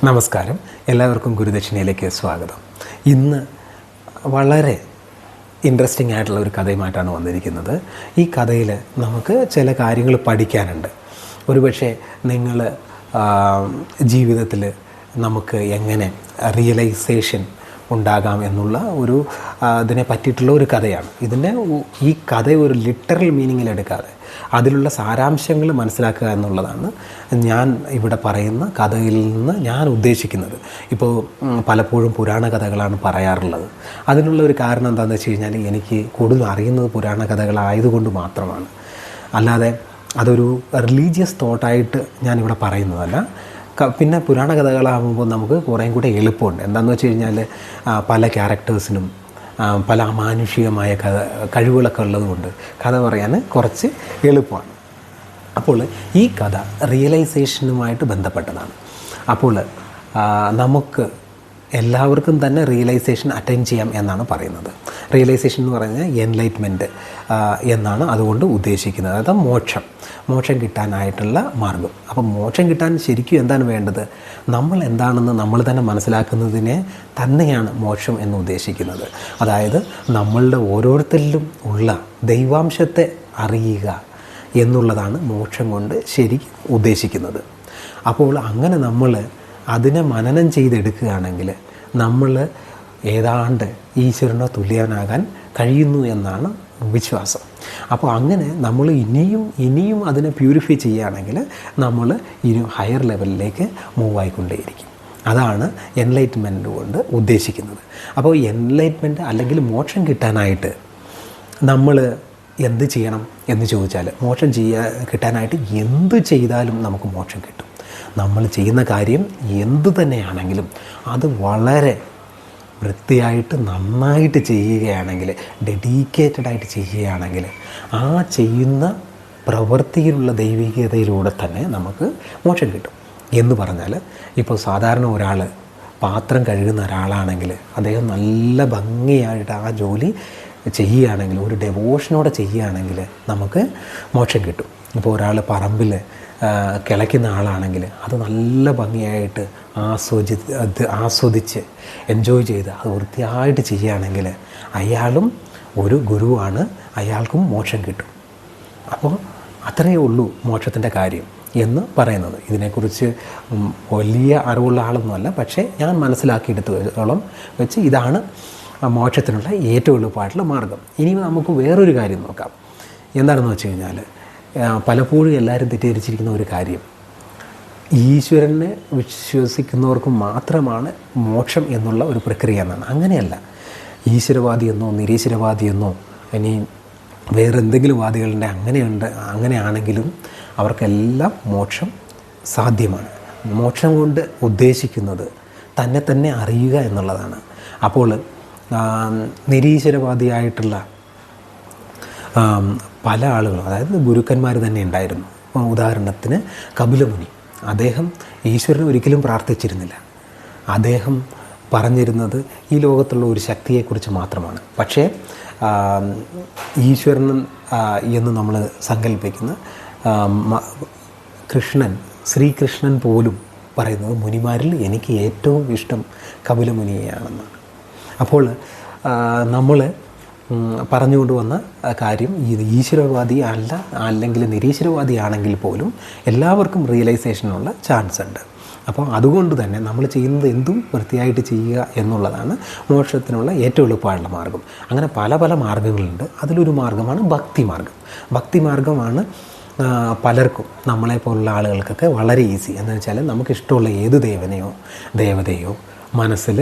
നമസ്കാരം, എല്ലാവർക്കും ഗുരുദക്ഷിണയിലേക്ക് സ്വാഗതം. ഇന്ന് വളരെ ഇൻട്രസ്റ്റിംഗ് ആയിട്ടുള്ള ഒരു കഥയുമായിട്ടാണ് വന്നിരിക്കുന്നത്. ഈ കഥയിൽ നമുക്ക് ചില കാര്യങ്ങൾ പഠിക്കാനുണ്ട്. ഒരുപക്ഷെ നിങ്ങൾ ജീവിതത്തിൽ നമുക്ക് എങ്ങനെ റിയലൈസേഷൻ ഉണ്ടാകാം എന്നുള്ള അതിനെ പറ്റിയിട്ടുള്ള ഒരു കഥയാണ്. ഈ കഥ ഒരു ലിറ്ററൽ മീനിങ്ങിലെടുക്കാതെ അതിലുള്ള സാരാംശങ്ങൾ മനസ്സിലാക്കുക എന്നുള്ളതാണ് ഞാൻ ഇവിടെ പറയുന്ന കഥയിൽ നിന്ന് ഞാൻ ഉദ്ദേശിക്കുന്നത്. ഇപ്പോൾ പലപ്പോഴും പുരാണ കഥകളാണ് പറയാറുള്ളത്. അതിനുള്ള ഒരു കാരണം എന്താണെന്ന് വെച്ച് കഴിഞ്ഞാൽ, എനിക്ക് കൂടുതൽ അറിയുന്നത് പുരാണ കഥകളായതുകൊണ്ട് മാത്രമാണ്. അല്ലാതെ അതൊരു റിലീജിയസ് തോട്ടായിട്ട് ഞാനിവിടെ പറയുന്നതല്ല. പിന്നെ പുരാണ കഥകളാകുമ്പോൾ നമുക്ക് കുറേയും കൂടെ എളുപ്പമുണ്ട്. എന്താണെന്ന് വെച്ച് കഴിഞ്ഞാൽ പല ക്യാരക്ടേഴ്സിനും പല അമാനുഷികമായ കഴിവുകളൊക്കെ ഉള്ളതുകൊണ്ട് കഥ പറയാൻ കുറച്ച് എളുപ്പമാണ്. അപ്പോൾ ഈ കഥ റിയലൈസേഷനുമായിട്ട് ബന്ധപ്പെട്ടതാണ്. അപ്പോൾ നമുക്ക് എല്ലാവർക്കും തന്നെ റിയലൈസേഷൻ അറ്റൈൻ ചെയ്യാം എന്നാണ് പറയുന്നത്. റിയലൈസേഷൻ എന്ന് പറഞ്ഞാൽ എൻലൈറ്റ്മെൻറ്റ് എന്നാണ് അതുകൊണ്ട് ഉദ്ദേശിക്കുന്നത്. അതായത് മോക്ഷം കിട്ടാനായിട്ടുള്ള മാർഗം. അപ്പം മോക്ഷം കിട്ടാൻ ശരിക്കും എന്താണ് വേണ്ടത്? നമ്മൾ എന്താണെന്ന് നമ്മൾ തന്നെ മനസ്സിലാക്കുന്നതിനെ തന്നെയാണ് മോക്ഷം എന്ന് ഉദ്ദേശിക്കുന്നത്. അതായത് നമ്മളുടെ ഓരോരുത്തരിലും ഉള്ള ദൈവാംശത്തെ അറിയുക എന്നുള്ളതാണ് മോക്ഷം കൊണ്ട് ശരിക്കും ഉദ്ദേശിക്കുന്നത്. അപ്പോൾ അങ്ങനെ നമ്മൾ അതിനെ മനനം ചെയ്തെടുക്കുകയാണെങ്കിൽ നമ്മൾ ഏതാണ്ട് ഈശ്വരനോ തുല്യനാകാൻ കഴിയുന്നു എന്നാണ് വിശ്വാസം. അപ്പോൾ അങ്ങനെ നമ്മൾ ഇനിയും അതിനെ പ്യൂരിഫൈ ചെയ്യുകയാണെങ്കിൽ നമ്മൾ ഇനിയും ഹയർ ലെവലിലേക്ക് മൂവ് ആയിക്കൊണ്ടേയിരിക്കും. അതാണ് എൻലൈറ്റ്മെൻറ്റ് കൊണ്ട് ഉദ്ദേശിക്കുന്നത്. അപ്പോൾ എൻലൈറ്റ്മെൻറ്റ് അല്ലെങ്കിൽ മോക്ഷം കിട്ടാനായിട്ട് നമ്മൾ എന്ത് ചെയ്യണം എന്ന് ചോദിച്ചാൽ, മോക്ഷം കിട്ടാനായിട്ട് എന്ത് ചെയ്താലും നമുക്ക് മോക്ഷം കിട്ടും. നമ്മൾ ചെയ്യുന്ന കാര്യം എന്തു തന്നെയാണെങ്കിലും അത് വളരെ വൃത്തിയായിട്ട് നന്നായിട്ട് ചെയ്യുകയാണെങ്കിൽ, ഡെഡിക്കേറ്റഡായിട്ട് ചെയ്യുകയാണെങ്കിൽ, ആ ചെയ്യുന്ന പ്രവൃത്തിയിലുള്ള ദൈവികതയിലൂടെ തന്നെ നമുക്ക് മോക്ഷം കിട്ടും. എന്ന് പറഞ്ഞാൽ, ഇപ്പോൾ സാധാരണ ഒരാൾ പാത്രം കഴുകുന്ന ഒരാളാണെങ്കിൽ അദ്ദേഹം നല്ല ഭംഗിയായിട്ട് ആ ജോലി ചെയ്യുകയാണെങ്കിൽ, ഒരു ഡെവോഷനോടെ ചെയ്യുകയാണെങ്കിൽ നമുക്ക് മോക്ഷം കിട്ടും. ഇപ്പോൾ ഒരാൾ പറമ്പിൽ കിളയ്ക്കുന്ന ആളാണെങ്കിൽ അത് നല്ല ഭംഗിയായിട്ട് ആസ്വദിച്ച് എൻജോയ് ചെയ്ത് അത് വൃത്തിയായിട്ട് ചെയ്യുകയാണെങ്കിൽ അയാളും ഒരു ഗുരുവാണ്, അയാൾക്കും മോക്ഷം കിട്ടും. അപ്പോൾ അത്രയേ ഉള്ളൂ മോക്ഷത്തിൻ്റെ കാര്യം എന്ന് പറയുന്നത്. ഇതിനെക്കുറിച്ച് വലിയ അറിവുള്ള ആളൊന്നുമല്ല, പക്ഷേ ഞാൻ മനസ്സിലാക്കിയെടുത്തോളം വെച്ച് ഇതാണ് മോക്ഷത്തിനുള്ള ഏറ്റവും എളുപ്പമായിട്ടുള്ള മാർഗം. ഇനി നമുക്ക് വേറൊരു കാര്യം നോക്കാം. എന്താണെന്ന് വെച്ച് കഴിഞ്ഞാൽ, പലപ്പോഴും എല്ലാവരും തെറ്റിദ്ധരിച്ചിരിക്കുന്ന ഒരു കാര്യം, ഈശ്വരനെ വിശ്വസിക്കുന്നവർക്ക് മാത്രമാണ് മോക്ഷം എന്നുള്ള ഒരു പ്രക്രിയ എന്നാണ്. അങ്ങനെയല്ല. ഈശ്വരവാദിയെന്നോ നിരീശ്വരവാദിയെന്നോ ഇനി വേറെ എന്തെങ്കിലും വാദികളുടെ അങ്ങനെയാണെങ്കിലും അവർക്കെല്ലാം മോക്ഷം സാധ്യമാണ്. മോക്ഷം കൊണ്ട് ഉദ്ദേശിക്കുന്നത് തന്നെ അറിയുക എന്നുള്ളതാണ്. അപ്പോൾ നിരീശ്വരവാദിയായിട്ടുള്ള പല ആളുകളും, അതായത് ഗുരുക്കന്മാർ തന്നെ ഉണ്ടായിരുന്നു. ഉദാഹരണത്തിന് കപിലമുനി, അദ്ദേഹം ഈശ്വരനെ ഒരിക്കലും പ്രാർത്ഥിച്ചിരുന്നില്ല. അദ്ദേഹം പറഞ്ഞിരുന്നത് ഈ ലോകത്തുള്ള ഒരു ശക്തിയെക്കുറിച്ച് മാത്രമാണ്. പക്ഷേ ഈശ്വരൻ എന്ന് നമ്മൾ സങ്കല്പിക്കുന്ന ശ്രീകൃഷ്ണൻ പോലും പറയുന്നത് മുനിമാരിൽ എനിക്ക് ഏറ്റവും ഇഷ്ടം കപിലമുനിയെയാണെന്നാണ്. അപ്പോൾ നമ്മൾ പറഞ്ഞുകൊണ്ട് വന്ന കാര്യം, ഇത് ഈശ്വരവാദി അല്ല അല്ലെങ്കിൽ നിരീശ്വരവാദി ആണെങ്കിൽ പോലും എല്ലാവർക്കും റിയലൈസേഷനുള്ള ചാൻസ് ഉണ്ട്. അപ്പോൾ അതുകൊണ്ട് തന്നെ നമ്മൾ ചെയ്യുന്നത് എന്തും വൃത്തിയായിട്ട് ചെയ്യുക എന്നുള്ളതാണ് മോക്ഷത്തിനുള്ള ഏറ്റവും എളുപ്പമായുള്ള മാർഗം. അങ്ങനെ പല മാർഗ്ഗങ്ങളുണ്ട്. അതിലൊരു മാർഗ്ഗമാണ് ഭക്തിമാർഗ്ഗമാണ് പലർക്കും, നമ്മളെപ്പോലുള്ള ആളുകൾക്കൊക്കെ വളരെ ഈസി. എന്ന് വെച്ചാൽ നമുക്കിഷ്ടമുള്ള ഏത് ദേവതയോ മനസ്സിൽ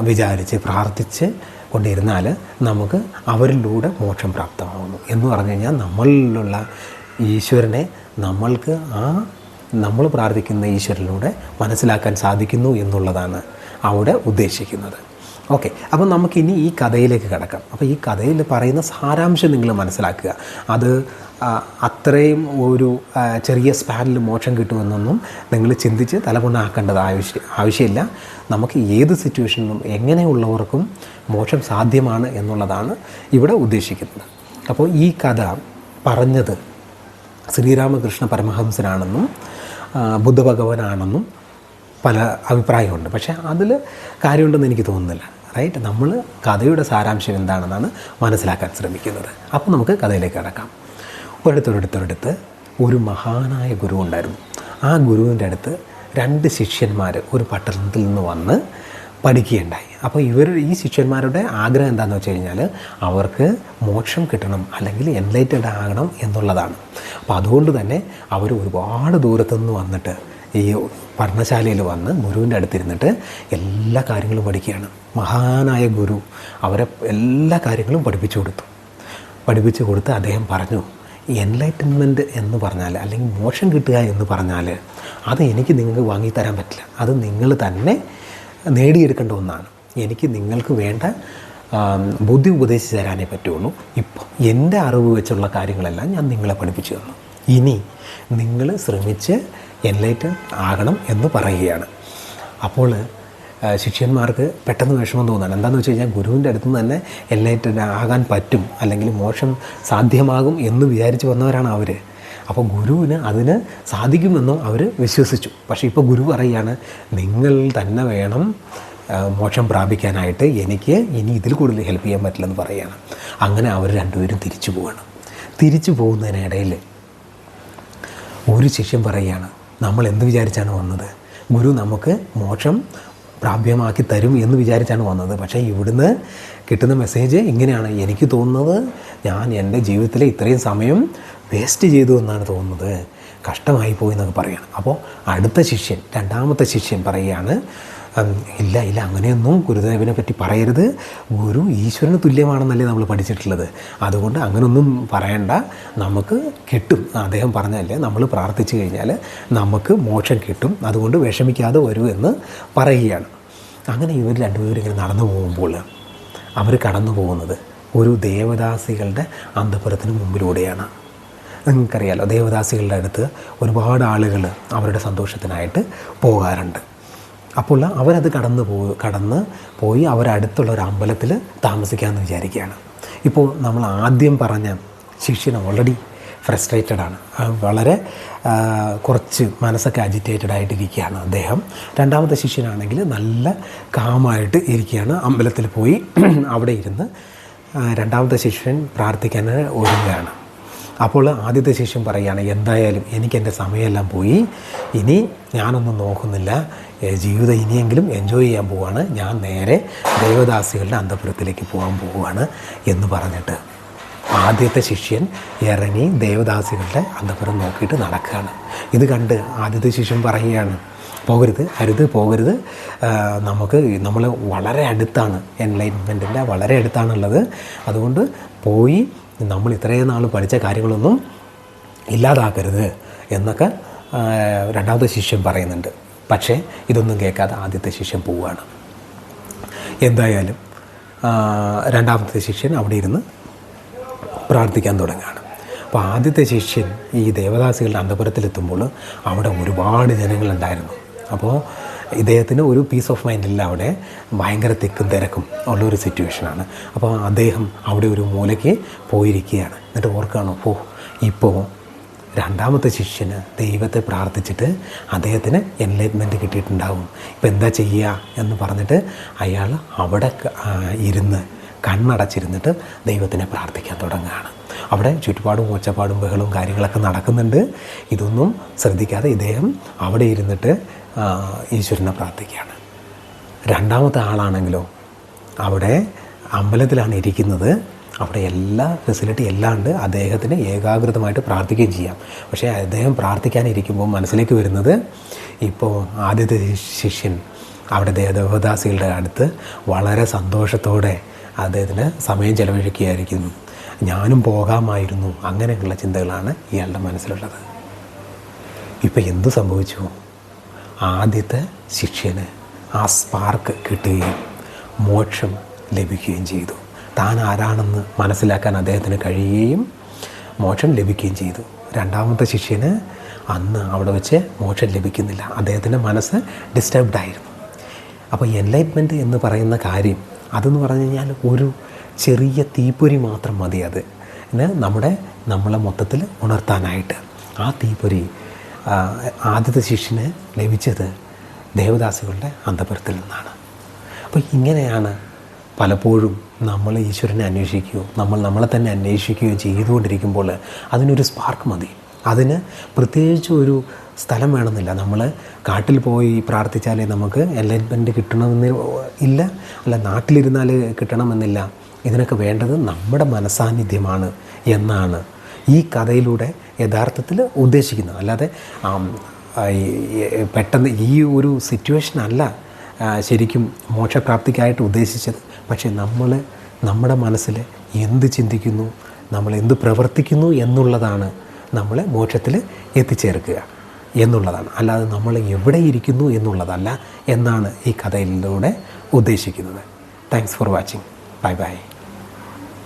വിചാരിച്ച് പ്രാർത്ഥിച്ച് കൊണ്ടിരുന്നാൽ നമുക്ക് അവരിലൂടെ മോക്ഷം പ്രാപ്തമാകുന്നു. എന്ന് പറഞ്ഞു കഴിഞ്ഞാൽ നമ്മളിലുള്ള ഈശ്വരനെ നമ്മൾക്ക് നമ്മൾ പ്രാർത്ഥിക്കുന്ന ഈശ്വരനിലൂടെ മനസ്സിലാക്കാൻ സാധിക്കുന്നു എന്നുള്ളതാണ് അവിടെ ഉദ്ദേശിക്കുന്നത്. ഓക്കെ, അപ്പം നമുക്കിനി ഈ കഥയിലേക്ക് കിടക്കാം. അപ്പോൾ ഈ കഥയിൽ പറയുന്ന സാരാംശം നിങ്ങൾ മനസ്സിലാക്കുക. അത് അത്രയും ഒരു ചെറിയ സ്പാനിൽ മോക്ഷം കിട്ടുമെന്നൊന്നും നിങ്ങൾ ചിന്തിച്ച് തലകൊണ്ടാക്കേണ്ടത് ആവശ്യമില്ല. നമുക്ക് ഏത് സിറ്റുവേഷനിലും എങ്ങനെയുള്ളവർക്കും മോക്ഷം സാധ്യമാണ് എന്നുള്ളതാണ് ഇവിടെ ഉദ്ദേശിക്കുന്നത്. അപ്പോൾ ഈ കഥ പറഞ്ഞത് ശ്രീരാമകൃഷ്ണ പരമഹംസനാണെന്നും ബുദ്ധഭഗവാനാണെന്നും പല അഭിപ്രായമുണ്ട്. പക്ഷേ അതിൽ കാര്യമുണ്ടെന്ന് എനിക്ക് തോന്നുന്നില്ല. റൈറ്റ്, നമ്മൾ കഥയുടെ സാരാംശം എന്താണെന്നാണ് മനസ്സിലാക്കാൻ ശ്രമിക്കുന്നത്. അപ്പോൾ നമുക്ക് കഥയിലേക്ക് കടക്കാം. ഒരിടത്ത് ഒരു മഹാനായ ഗുരു ഉണ്ടായിരുന്നു. ആ ഗുരുവിൻ്റെ അടുത്ത് 2 ശിഷ്യന്മാർ ഒരു പട്ടണത്തിൽ നിന്ന് വന്ന് പഠിക്കുകയുണ്ടായി. അപ്പോൾ ഈ ശിഷ്യന്മാരുടെ ആഗ്രഹം എന്താണെന്ന് വെച്ച് കഴിഞ്ഞാൽ അവർക്ക് മോക്ഷം കിട്ടണം, അല്ലെങ്കിൽ എൻലൈറ്റഡ് ആകണം എന്നുള്ളതാണ്. അപ്പോൾ അതുകൊണ്ട് തന്നെ അവർ ഒരുപാട് ദൂരത്തുനിന്ന് വന്നിട്ട് ഈ പഠനശാലയിൽ വന്ന് ഗുരുവിൻ്റെ അടുത്തിരുന്നിട്ട് എല്ലാ കാര്യങ്ങളും പഠിക്കുകയാണ്. മഹാനായ ഗുരു അവരെ എല്ലാ കാര്യങ്ങളും പഠിപ്പിച്ചു കൊടുത്ത് അദ്ദേഹം പറഞ്ഞു, എൻലൈറ്റൻമെൻറ്റ് എന്ന് പറഞ്ഞാൽ, അല്ലെങ്കിൽ മോക്ഷം കിട്ടുക എന്ന് പറഞ്ഞാൽ അത് എനിക്ക് നിങ്ങൾക്ക് വാങ്ങിത്തരാൻ പറ്റില്ല. അത് നിങ്ങൾ തന്നെ നേടിയെടുക്കേണ്ട ഒന്നാണ്. എനിക്ക് നിങ്ങൾക്ക് വേണ്ട ബുദ്ധി ഉപദേശിച്ച് തരാനേ പറ്റുള്ളൂ. ഇപ്പോൾ എൻ്റെ അറിവ് വെച്ചുള്ള കാര്യങ്ങളെല്ലാം ഞാൻ നിങ്ങളെ പഠിപ്പിച്ചു തന്നു. ഇനി നിങ്ങൾ ശ്രമിച്ച് എൻലൈറ്റൻ ആകണം എന്ന് പറയുകയാണ്. അപ്പോൾ ശിഷ്യന്മാർക്ക് പെട്ടെന്ന് വിഷമം തോന്നുകയാണ്. എന്താണെന്ന് വെച്ച് കഴിഞ്ഞാൽ ഗുരുവിൻ്റെ അടുത്ത് നിന്ന് തന്നെ എൻലൈറ്റൻ ആകാൻ പറ്റും, അല്ലെങ്കിൽ മോക്ഷം സാധ്യമാകും എന്ന് വിചാരിച്ച് വന്നവരാണ് അവർ. അപ്പോൾ ഗുരുവിന് അതിന് സാധിക്കുമെന്നും അവർ വിശ്വസിച്ചു. പക്ഷേ ഇപ്പോൾ ഗുരു പറയുകയാണ്, നിങ്ങൾ തന്നെ വേണം മോക്ഷം പ്രാപിക്കാനായിട്ട്, എനിക്ക് ഇനി ഇതിൽ കൂടുതൽ ഹെൽപ്പ് ചെയ്യാൻ പറ്റില്ലെന്ന് പറയുകയാണ്. അങ്ങനെ അവർ രണ്ടുപേരും തിരിച്ചു പോവുകയാണ്. തിരിച്ചു പോകുന്നതിനിടയിൽ ഒരു ശിഷ്യൻ പറയുകയാണ്, നമ്മൾ എന്ത് വിചാരിച്ചാണ് വന്നത്? ഗുരു നമുക്ക് മോക്ഷം പ്രാപ്യമാക്കി തരും എന്ന് വിചാരിച്ചാണ് വന്നത്. പക്ഷേ ഇവിടുന്ന് കിട്ടുന്ന മെസ്സേജ് ഇങ്ങനെയാണ്. എനിക്ക് തോന്നുന്നത് ഞാൻ എൻ്റെ ജീവിതത്തിലെ ഇത്രയും സമയം വേസ്റ്റ് ചെയ്തു എന്നാണ് തോന്നുന്നത്, കഷ്ടമായി പോയി എന്നൊക്കെ പറയുകയാണ്. അപ്പോൾ അടുത്ത ശിഷ്യൻ, 2ാമത്തെ ശിഷ്യൻ പറയുകയാണ്, ഇല്ല അങ്ങനെയൊന്നും ഗുരുദേവനെ പറ്റി പറയരുത്, ഗുരു ഈശ്വരന് തുല്യമാണെന്നല്ലേ നമ്മൾ പഠിച്ചിട്ടുള്ളത്, അതുകൊണ്ട് അങ്ങനെയൊന്നും പറയണ്ട, നമുക്ക് കിട്ടും. അദ്ദേഹം പറഞ്ഞല്ലേ, നമ്മൾ പ്രാർത്ഥിച്ചു കഴിഞ്ഞാൽ നമുക്ക് മോക്ഷം കിട്ടും, അതുകൊണ്ട് വിഷമിക്കാതെ വരൂ എന്ന് പറയുകയാണ്. അങ്ങനെ ഇവർ രണ്ടുപേരും ഇങ്ങനെ നടന്നു പോകുമ്പോൾ അവർ കടന്നു പോകുന്നത് ഒരു ദേവദാസികളുടെ അന്തഃപുരത്തിന് മുമ്പിലൂടെയാണ്. നിങ്ങൾക്കറിയാലോ, ദേവദാസികളുടെ അടുത്ത് ഒരുപാട് ആളുകൾ അവരുടെ സന്തോഷത്തിനായിട്ട് പോകാറുണ്ട്. അപ്പോൾ അവരത് കടന്ന് പോയി അവരടുത്തുള്ള ഒരു അമ്പലത്തിൽ താമസിക്കാമെന്ന് വിചാരിക്കുകയാണ്. ഇപ്പോൾ നമ്മൾ ആദ്യം പറഞ്ഞ ശിഷ്യൻ ഓൾറെഡി ഫ്രസ്ട്രേറ്റഡ് ആണ്, വളരെ കുറച്ച് മനസ്സൊക്കെ അജിറ്റേറ്റഡ് ആയിട്ടിരിക്കുകയാണ് അദ്ദേഹം. 2ാമത്തെ ശിഷ്യനാണെങ്കിൽ നല്ല കാമായിട്ട് ഇരിക്കുകയാണ്. അമ്പലത്തിൽ പോയി അവിടെ ഇരുന്ന് 2ാമത്തെ ശിഷ്യൻ പ്രാർത്ഥിക്കാൻ ഒരുങ്ങുകയാണ്. അപ്പോൾ ആദ്യത്തെ ശിഷ്യൻ പറയുകയാണ്, എന്തായാലും എനിക്ക് എൻ്റെ സമയമെല്ലാം പോയി, ഇനി ഞാനൊന്നും നോക്കുന്നില്ല, ജീവിതം ഇനിയെങ്കിലും എൻജോയ് ചെയ്യാൻ പോവുകയാണ്, ഞാൻ നേരെ ദേവദാസികളുടെ അന്തഃപുരത്തിലേക്ക് പോകാൻ പോവുകയാണ് എന്ന് പറഞ്ഞിട്ട് ആദ്യത്തെ ശിഷ്യൻ ഇറങ്ങി ദേവദാസികളുടെ അന്തഃപുരം നോക്കിയിട്ട് നടക്കുകയാണ്. ഇത് കണ്ട് ആദ്യത്തെ ശിഷ്യൻ പറയുകയാണ്, പോകരുത്, നമ്മൾ വളരെ അടുത്താണ്, എൻലൈറ്റ്മെൻറ്റിൻ്റെ വളരെ അടുത്താണുള്ളത്, അതുകൊണ്ട് പോയി നമ്മൾ ഇത്രയും നാൾ പഠിച്ച കാര്യങ്ങളൊന്നും ഇല്ലാതാക്കരുത് എന്നൊക്കെ 2ാമത്തെ ശിഷ്യൻ പറയുന്നുണ്ട്. പക്ഷേ ഇതൊന്നും കേൾക്കാതെ ആദ്യത്തെ ശിഷ്യൻ പോവുകയാണ്. എന്തായാലും 2ാമത്തെ ശിഷ്യൻ അവിടെ ഇരുന്ന് പ്രാർത്ഥിക്കാൻ തുടങ്ങുകയാണ്. അപ്പോൾ ആദ്യത്തെ ശിഷ്യൻ ഈ ദേവദാസികളുടെ അന്തഃപുരത്തിലെത്തുമ്പോൾ അവിടെ ഒരുപാട് ജനങ്ങളുണ്ടായിരുന്നു. അപ്പോൾ ഇദ്ദേഹത്തിന് ഒരു പീസ് ഓഫ് മൈൻഡില്ല, അവിടെ ഭയങ്കര തിക്കും തിരക്കും ഉള്ളൊരു സിറ്റുവേഷനാണ്. അപ്പോൾ അദ്ദേഹം അവിടെ ഒരു മൂലയ്ക്ക് പോയിരിക്കുകയാണ്. എന്നിട്ട് ഓർക്കുകയാണ്, ഇപ്പോൾ 2ാമത്തെ ശിഷ്യന് ദൈവത്തെ പ്രാർത്ഥിച്ചിട്ട് അദ്ദേഹത്തിന് എൻലൈറ്റ്മെൻറ്റ് കിട്ടിയിട്ടുണ്ടാവും, ഇപ്പോൾ എന്താ ചെയ്യുക എന്ന് പറഞ്ഞിട്ട് അയാൾ അവിടെ ഇരുന്ന് കണ്ണടച്ചിരുന്നിട്ട് ദൈവത്തിനെ പ്രാർത്ഥിക്കാൻ തുടങ്ങുകയാണ്. അവിടെ ചുറ്റുപാടും ഒച്ചപ്പാടും ബഹളവും കാര്യങ്ങളൊക്കെ നടക്കുന്നുണ്ട്. ഇതൊന്നും ശ്രദ്ധിക്കാതെ ഇദ്ദേഹം അവിടെ ഇരുന്നിട്ട് ഈശ്വരനെ പ്രാർത്ഥിക്കുകയാണ്. 2ാമത്തെ ആളാണെങ്കിലോ അവിടെ അമ്പലത്തിലാണ് ഇരിക്കുന്നത്. അവിടെ എല്ലാ ഫെസിലിറ്റി എല്ലാം ഉണ്ട്, അദ്ദേഹത്തിന് ഏകാഗ്രതമായിട്ട് പ്രാർത്ഥിക്കുകയും ചെയ്യാം. പക്ഷേ അദ്ദേഹം പ്രാർത്ഥിക്കാനിരിക്കുമ്പോൾ മനസ്സിലേക്ക് വരുന്നത്, ഇപ്പോൾ ആദ്യത്തെ ശിഷ്യൻ അവിടെ ദേവദാസികളുടെ അടുത്ത് വളരെ സന്തോഷത്തോടെ അദ്ദേഹത്തിന് സമയം ചെലവഴിക്കുകയായിരിക്കുന്നു, ഞാനും പോകാമായിരുന്നു, അങ്ങനെയുള്ള ചിന്തകളാണ് ഇയാളുടെ മനസ്സിലുള്ളത്. ഇപ്പം എന്തു സംഭവിച്ചു? ആദ്യത്തെ ശിഷ്യന് ആ സ്പാർക്ക് കിട്ടുകയും മോക്ഷം ലഭിക്കുകയും ചെയ്തു. താൻ ആരാണെന്ന് മനസ്സിലാക്കാൻ അദ്ദേഹത്തിന് കഴിയുകയും മോക്ഷം ലഭിക്കുകയും ചെയ്തു. 2ാമത്തെ ശിഷ്യന് അന്ന് അവിടെ വെച്ച് മോക്ഷം ലഭിക്കുന്നില്ല, അദ്ദേഹത്തിൻ്റെ മനസ്സ് ഡിസ്റ്റർബ്ഡായിരുന്നു. അപ്പോൾ എൻലൈറ്റ്മെൻറ്റ് എന്ന് പറയുന്ന കാര്യം അതെന്ന് പറഞ്ഞു കഴിഞ്ഞാൽ ഒരു ചെറിയ തീപ്പൊരി മാത്രം മതി, അത് നമ്മളെ മൊത്തത്തിൽ ഉണർത്താനായിട്ട്. ആ തീപ്പൊരി ആദ്യത്തെ ശിഷ്യന് ലഭിച്ചത് ദേവദാസികളുടെ അന്തഃപുരത്തിൽ നിന്നാണ്. അപ്പോൾ ഇങ്ങനെയാണ് പലപ്പോഴും നമ്മൾ ഈശ്വരനെ അന്വേഷിക്കുകയോ നമ്മൾ നമ്മളെ തന്നെ അന്വേഷിക്കുകയോ ചെയ്തുകൊണ്ടിരിക്കുമ്പോൾ അതിനൊരു സ്പാർക്ക് മതി. അതിന് പ്രത്യേകിച്ച് ഒരു സ്ഥലം വേണമെന്നില്ല. നമ്മൾ കാട്ടിൽ പോയി പ്രാർത്ഥിച്ചാലേ നമുക്ക് എൻലൈറ്റ്മെൻറ്റ് കിട്ടണമെന്ന് ഇല്ല, അല്ല നാട്ടിലിരുന്നാൽ കിട്ടണമെന്നില്ല. ഇതിനൊക്കെ വേണ്ടത് നമ്മുടെ മനസ്സാന്നിധ്യമാണ് എന്നാണ് ഈ കഥയിലൂടെ യഥാർത്ഥത്തിൽ ഉദ്ദേശിക്കുന്നത്. അല്ലാതെ പെട്ടെന്ന് ഈ ഒരു സിറ്റുവേഷനല്ല ശരിക്കും മോക്ഷപ്രാപ്തിക്കായിട്ട് ഉദ്ദേശിച്ചത്. പക്ഷേ നമ്മൾ നമ്മുടെ മനസ്സിൽ എന്ത് ചിന്തിക്കുന്നു, നമ്മൾ എന്ത് പ്രവർത്തിക്കുന്നു എന്നുള്ളതാണ് നമ്മളെ മോക്ഷത്തിൽ എത്തിച്ചേർക്കുക എന്നുള്ളതാണ്. അല്ലാതെ നമ്മൾ എവിടെ ഇരിക്കുന്നു എന്നുള്ളതല്ല എന്നാണ് ഈ കഥയിലൂടെ ഉദ്ദേശിക്കുന്നത്. Thanks for watching. Bye bye.